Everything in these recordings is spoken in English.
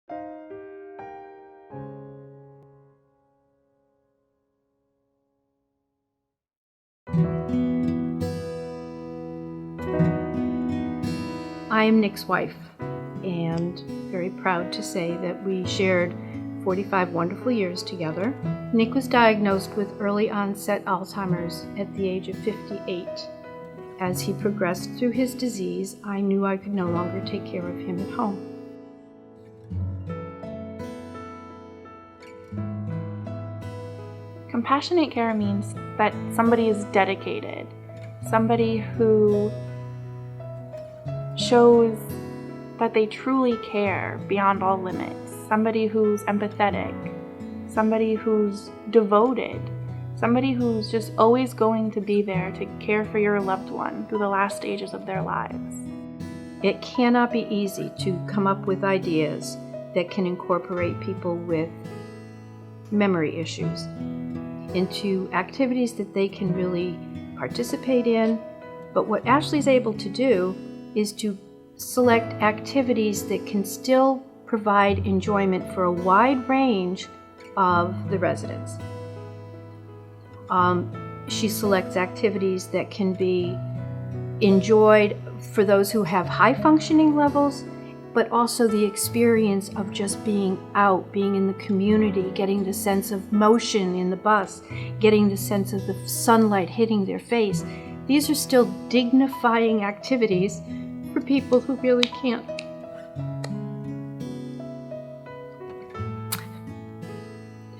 I am Nick's wife, and very proud to say that we shared 45 wonderful years together. Nick was diagnosed with early onset Alzheimer's at the age of 58. As he progressed through his disease, I knew I could no longer take care of him at home. Compassionate care means that somebody is dedicated, somebody who shows that they truly care beyond all limits, somebody who's empathetic, somebody who's devoted, somebody who's just always going to be there to care for your loved one through the last stages of their lives. It cannot be easy to come up with ideas that can incorporate people with memory issues into activities that they can really participate in. But what Ashley's able to do is to select activities that can still provide enjoyment for a wide range of the residents. She selects activities that can be enjoyed for those who have high functioning levels, but also the experience of just being out, being in the community, getting the sense of motion in the bus, getting the sense of the sunlight hitting their face. These are still dignifying activities for people who really can't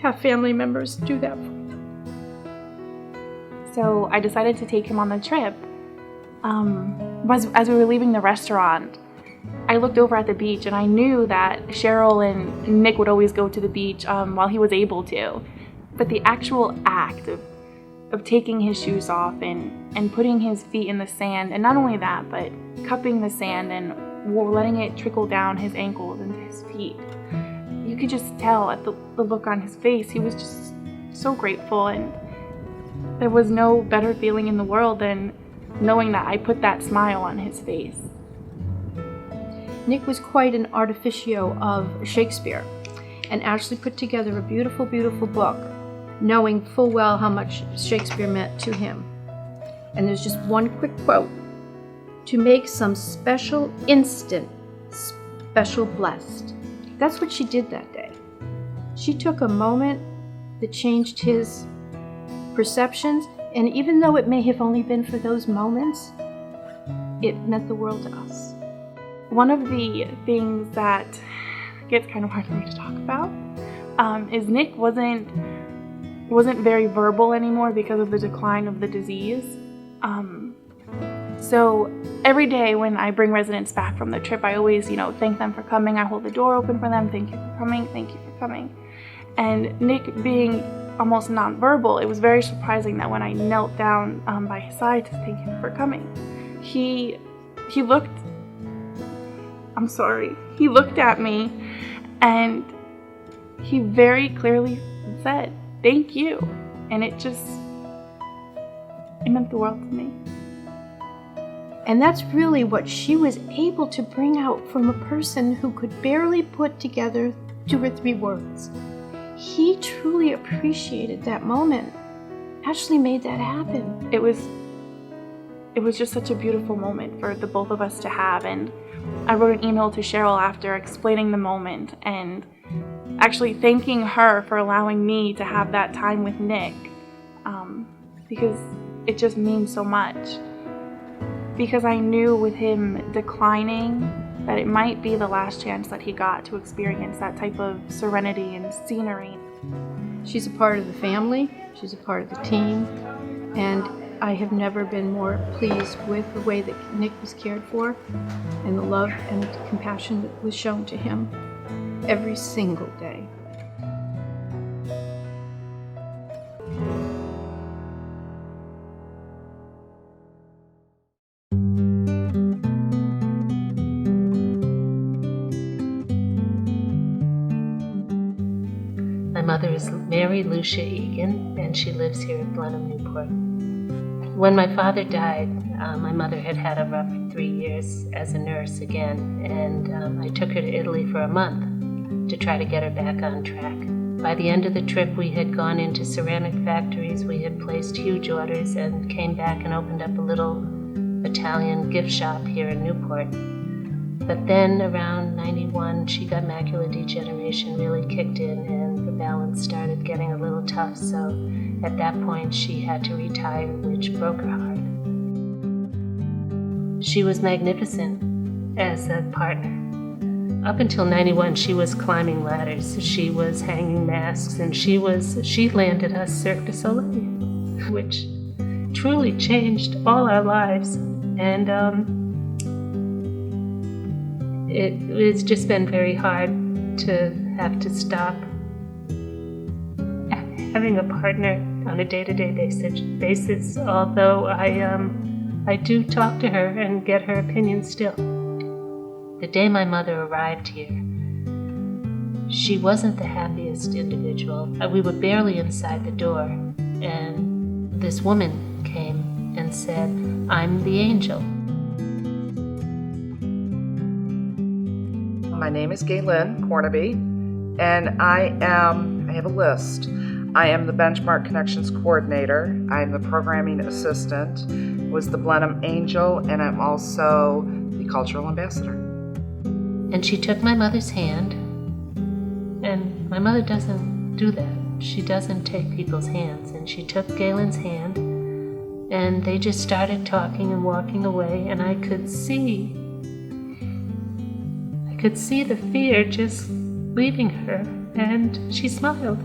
have family members do that for them. So I decided to take him on the trip. As we were leaving the restaurant, I looked over at the beach and I knew that Cheryl and Nick would always go to the beach while he was able to. But the actual act of taking his shoes off and putting his feet in the sand, and not only that, but cupping the sand and letting it trickle down his ankles and his feet. You could just tell at the look on his face. He was just so grateful, and there was no better feeling in the world than knowing that I put that smile on his face. Nick was quite an artificio of Shakespeare, and Ashley put together a beautiful, beautiful book, knowing full well how much Shakespeare meant to him. And there's just one quick quote: "To make some special instant, special blessed." That's what she did that day. She took a moment that changed his perceptions, and even though it may have only been for those moments, it meant the world to us. One of the things that gets kind of hard for me to talk about is Nick wasn't very verbal anymore because of the decline of the disease. So every day when I bring residents back from the trip, I always, thank them for coming. I hold the door open for them. Thank you for coming. Thank you for coming. And Nick being almost nonverbal, it was very surprising that when I knelt down by his side to thank him for coming, he looked at me and he very clearly said, "Thank you." And it meant the world to me. And that's really what she was able to bring out from a person who could barely put together 2 or 3 words. He truly appreciated that moment. Ashley made that happen. It was just such a beautiful moment for the both of us to have. And I wrote an email to Cheryl after explaining the moment and actually thanking her for allowing me to have that time with Nick, because it just means so much. Because I knew with him declining that it might be the last chance that he got to experience that type of serenity and scenery. She's a part of the family, she's a part of the team, and I have never been more pleased with the way that Nick was cared for and the love and compassion that was shown to him every single day. My mother is Mary Lucia Egan, and she lives here in Blenheim, Newport. When my father died, my mother had had a rough 3 years as a nurse again, and I took her to Italy for a month. to try to get her back on track. By the end of the trip, we had gone into ceramic factories, we had placed huge orders, and came back and opened up a little Italian gift shop here in Newport. But then around 91, she got macular degeneration really kicked in, and the balance started getting a little tough, so at that point she had to retire, which broke her heart. She was magnificent as a partner. Up until 91, she was climbing ladders, she was hanging masks, and she landed us Cirque du Soleil, which truly changed all our lives. And it's just been very hard to have to stop having a partner on a day-to-day basis, although I do talk to her and get her opinion still. The day my mother arrived here, she wasn't the happiest individual. We were barely inside the door, and this woman came and said, "I'm the angel." My name is Gaylyn Cornaby, and I have a list. I am the Benchmark Connections Coordinator. I'm the Programming Assistant, was the Blenheim Angel, and I'm also the Cultural Ambassador. And she took my mother's hand, and my mother doesn't do that. She doesn't take people's hands, and she took Gaylyn's hand, and they just started talking and walking away, and I could see the fear just leaving her, and she smiled.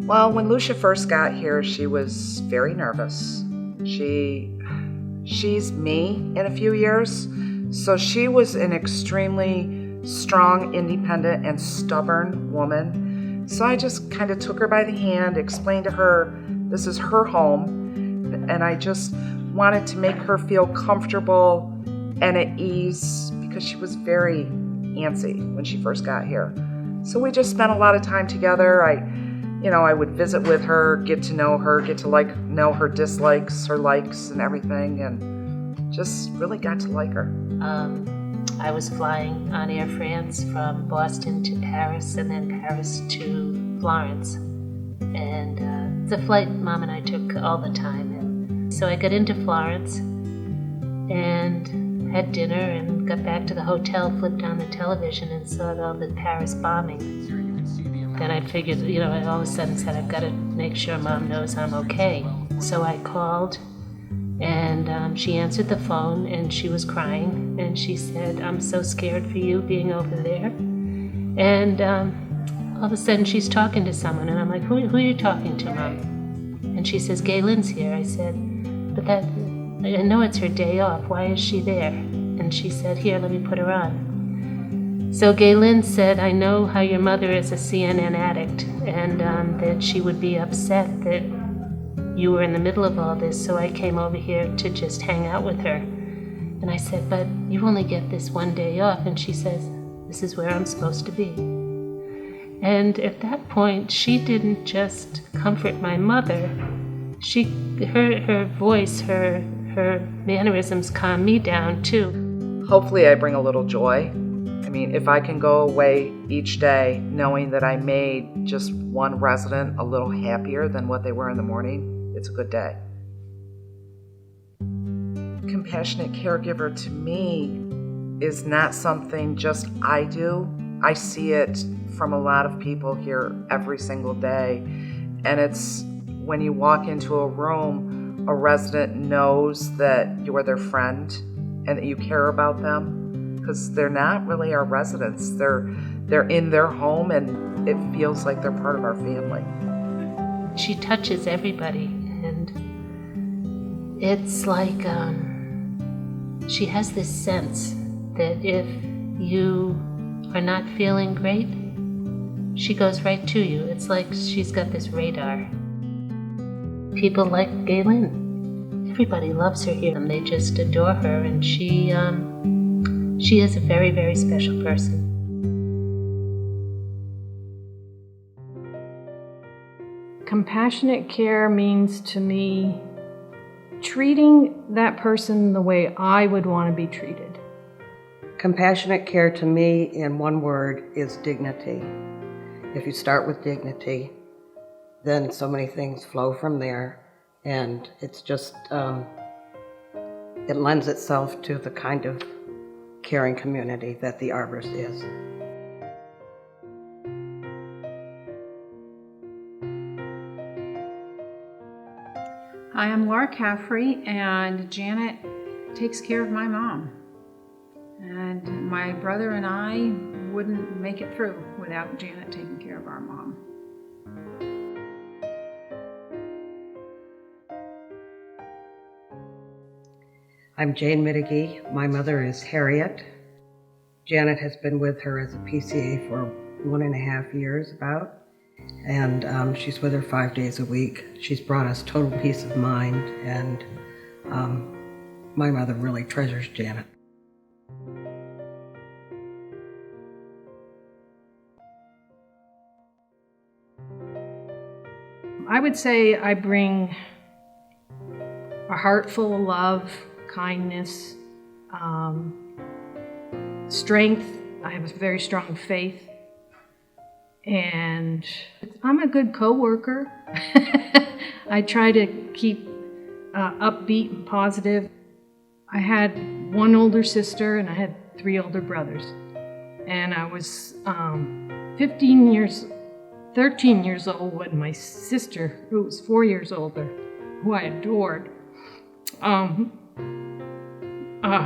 Well, when Lucia first got here, she was very nervous. She's me in a few years. So she was an extremely strong, independent, and stubborn woman. So I just kind of took her by the hand, explained to her this is her home, and I just wanted to make her feel comfortable and at ease because she was very antsy when she first got here. So we just spent a lot of time together. I would visit with her, get to know her, know her dislikes, her likes, and everything, and just really got to like her. I was flying on Air France from Boston to Paris and then Paris to Florence. And it's a flight Mom and I took all the time. And so I got into Florence and had dinner and got back to the hotel, flipped on the television and saw all the Paris bombing. Then I figured, I all of a sudden said, I've got to make sure Mom knows I'm okay. So I called. And she answered the phone, and she was crying, and she said, "I'm so scared for you being over there." And all of a sudden, she's talking to someone, and I'm like, who are you talking to, Mom? And she says, "Gaylyn's here." I said, "But I know it's her day off. Why is she there?" And she said, "Here, let me put her on." So Gaylyn said, "I know how your mother is a CNN addict, and that she would be upset that you were in the middle of all this, so I came over here to just hang out with her." And I said, "But you only get this one day off." And she says, "This is where I'm supposed to be." And at that point, she didn't just comfort my mother. Her voice, her mannerisms calmed me down too. Hopefully I bring a little joy. I mean, if I can go away each day knowing that I made just one resident a little happier than what they were in the morning, it's a good day. Compassionate caregiver to me is not something just I do. I see it from a lot of people here every single day. And it's when you walk into a room, a resident knows that you are their friend and that you care about them, because they're not really our residents. They're in their home, and it feels like they're part of our family. She touches everybody, and it's like she has this sense that if you are not feeling great, she goes right to you. It's like she's got this radar. People like Gaylyn. Everybody loves her here, and they just adore her, and she is a very, very special person. Compassionate care means to me treating that person the way I would want to be treated. Compassionate care to me, in one word, is dignity. If you start with dignity, then so many things flow from there, and it's just, it lends itself to the kind of caring community that the Arborist is. Hi, I'm Laura Caffrey, and Janet takes care of my mom. And my brother and I wouldn't make it through without Janet taking care of our mom. I'm Jane Mitigee. My mother is Harriet. Janet has been with her as a PCA for 1.5 years about, and she's with her 5 days a week. She's brought us total peace of mind, and my mother really treasures Janet. I would say I bring a heart full of love, kindness, strength. I have a very strong faith, and I'm a good coworker. I try to keep upbeat and positive. I had one older sister and I had 3 older brothers, and I was 13 years old when my sister, who was 4 years older, who I adored,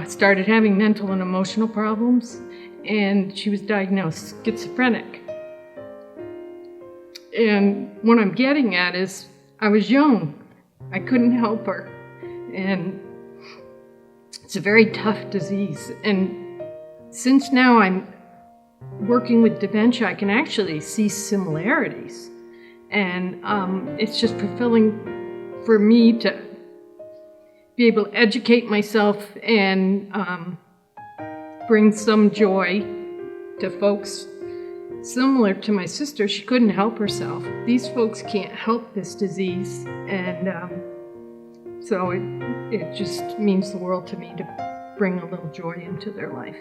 started having mental and emotional problems, and she was diagnosed schizophrenic. And what I'm getting at is I was young. I couldn't help her. And it's a very tough disease. And since now I'm working with dementia, I can actually see similarities. And it's just fulfilling for me to be able to educate myself and bring some joy to folks similar to my sister. She couldn't help herself. These folks can't help this disease, and so it just means the world to me to bring a little joy into their life.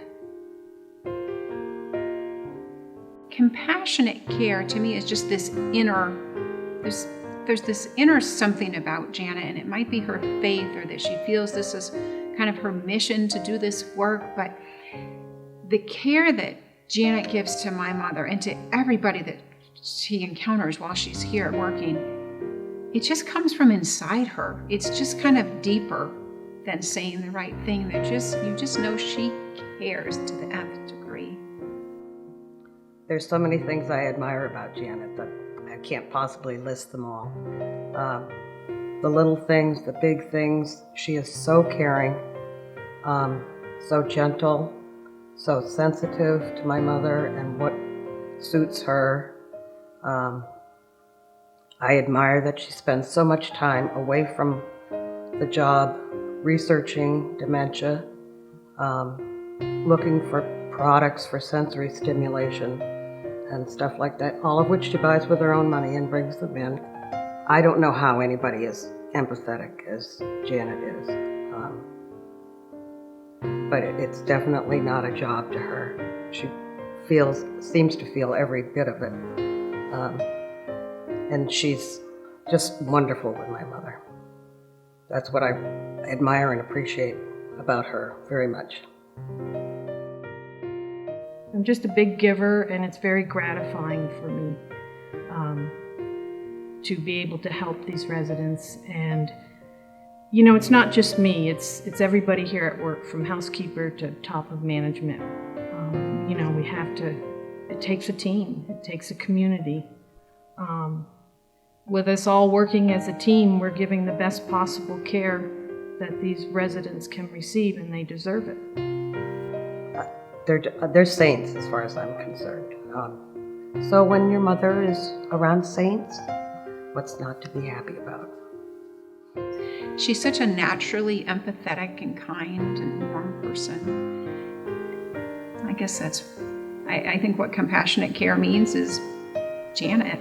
Compassionate care to me is just this inner, there's this inner something about Janet, and it might be her faith or that she feels this is kind of her mission to do this work, but the care that Janet gives to my mother and to everybody that she encounters while she's here working, it just comes from inside her. It's just kind of deeper than saying the right thing. You just know she cares to the nth degree. There's so many things I admire about Janet that I can't possibly list them all. The little things, the big things, she is so caring, so gentle, so sensitive to my mother and what suits her. I admire that she spends so much time away from the job researching dementia, looking for products for sensory stimulation and stuff like that, all of which she buys with her own money and brings them in. I don't know how anybody is empathetic as Janet is. But it's definitely not a job to her. She seems to feel every bit of it. And she's just wonderful with my mother. That's what I admire and appreciate about her very much. I'm just a big giver, and it's very gratifying for me to be able to help these residents. And you know, it's not just me, it's everybody here at work, from housekeeper to top of management. You know, it takes a team, it takes a community. With us all working as a team, we're giving the best possible care that these residents can receive, and they deserve it. They're saints as far as I'm concerned. So when your mother is around saints, what's not to be happy about? She's such a naturally empathetic and kind and warm person. I guess I think what compassionate care means is Janet.